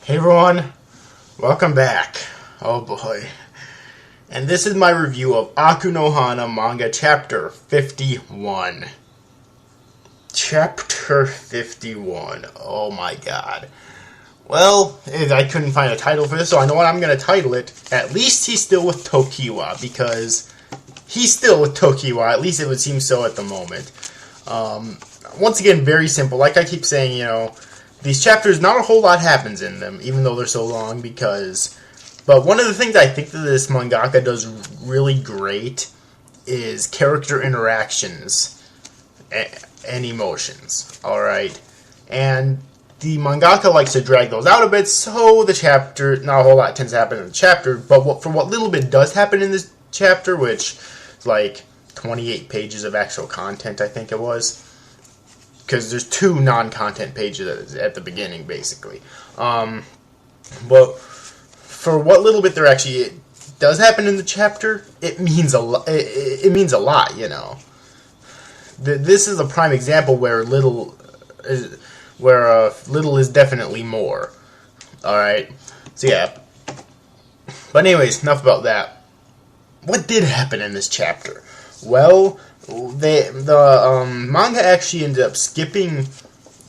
Hey everyone, welcome back. Oh boy. And this is my review of Aku no Hana Manga Chapter 51. Chapter 51. Oh my god. Well, I couldn't find a title for this, so I know what I'm going to title it. At least he's still with Tokiwa, because he's still with Tokiwa. At least it would seem so at the moment. Once again, very simple. Like I keep saying, these chapters, not a whole lot happens in them, even though they're so long, but one of the things I think that this mangaka does really great is character interactions and emotions, alright? And the mangaka likes to drag those out a bit, so the chapter, not a whole lot tends to happen in the chapter, but for what little bit does happen in this chapter, which is like 28 pages of actual content, I think it was, because there's 2 non-content pages at the beginning, basically. But for what little bit there actually does happen in the chapter, it means a lot. It means a lot, This is a prime example where little is definitely more. All right, so yeah. But anyways, enough about that. What did happen in this chapter? Well, the manga actually ended up skipping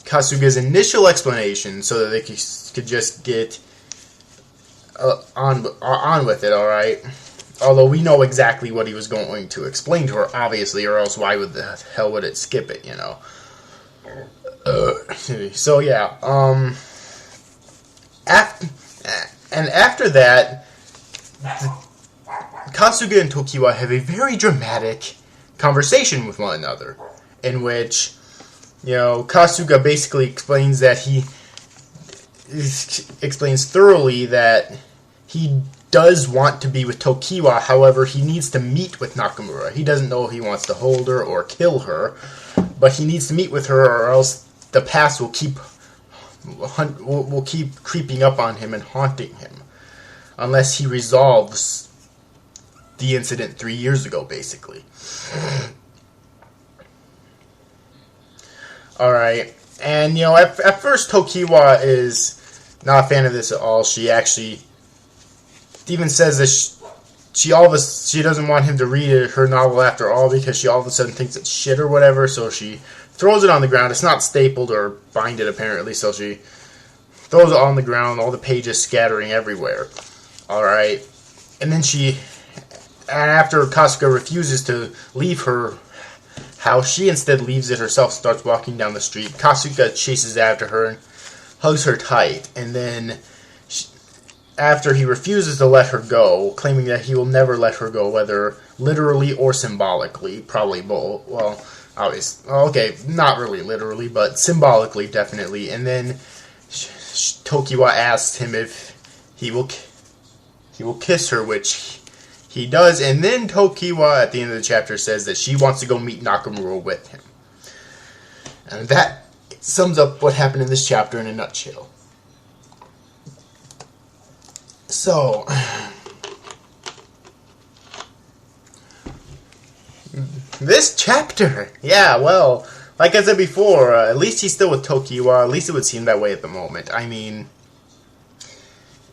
Kasuga's initial explanation so that they could just get on with it, alright? Although we know exactly what he was going to explain to her, obviously, or else why would the hell would it skip it, So yeah, after that, Kasuga and Tokiwa have a very dramatic conversation with one another, in which, Kasuga basically explains that he explains thoroughly that he does want to be with Tokiwa, however, he needs to meet with Nakamura. He doesn't know if he wants to hold her or kill her, but he needs to meet with her, or else the past will keep creeping up on him and haunting him, unless he resolves the incident 3 years ago, basically. Alright, and at first Tokiwa is not a fan of this at all. She actually even says that she doesn't want him to read her novel after all, because she all of a sudden thinks it's shit or whatever, so she throws it on the ground. It's not stapled or binded apparently, so she throws it on the ground, all the pages scattering everywhere. Alright, and then after Kasuga refuses to leave her house, she instead leaves it herself, starts walking down the street. Kasuga chases after her and hugs her tight, and then after he refuses to let her go, claiming that he will never let her go, whether literally or symbolically, probably both, well, obviously, okay, not really literally, but symbolically, definitely, and then Tokiwa asks him if he will kiss her, which he does, and then Tokiwa, at the end of the chapter, says that she wants to go meet Nakamura with him. And that sums up what happened in this chapter in a nutshell. So, this chapter, yeah, well, like I said before, at least he's still with Tokiwa, at least it would seem that way at the moment. I mean,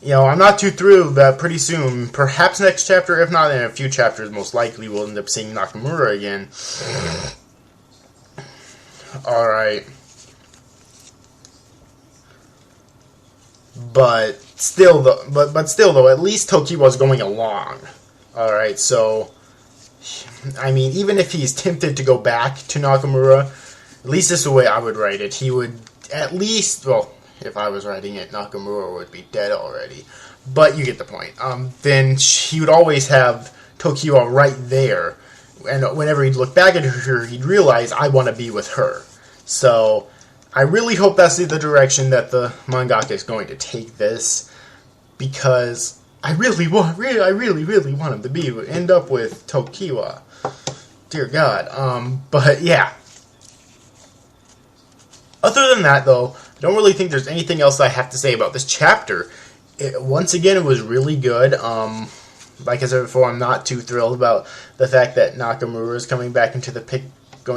I'm not too thrilled that pretty soon, perhaps next chapter, if not in a few chapters, most likely we'll end up seeing Nakamura again. Alright. But still, though, at least Tokiwa's going along. Alright, so, I mean, even if he's tempted to go back to Nakamura, at least this is the way I would write it. He would at least, well, if I was writing it, Nakamura would be dead already. But you get the point. Then he would always have Tokiwa right there. And whenever he'd look back at her, he'd realize, I want to be with her. So, I really hope that's the direction that the mangaka is going to take this. Because I really want him to end up with Tokiwa. Dear God. But yeah. Other than that, though, I don't really think there's anything else I have to say about this chapter. Once again, it was really good. Like I said before, I'm not too thrilled about the fact that Nakamura is going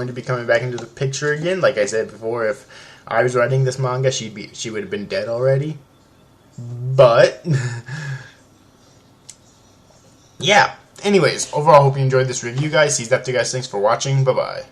to be coming back into the picture again. Like I said before, if I was writing this manga, she would have been dead already. But yeah. Anyways, overall, hope you enjoyed this review, guys. Seize after, guys. Thanks for watching. Bye bye.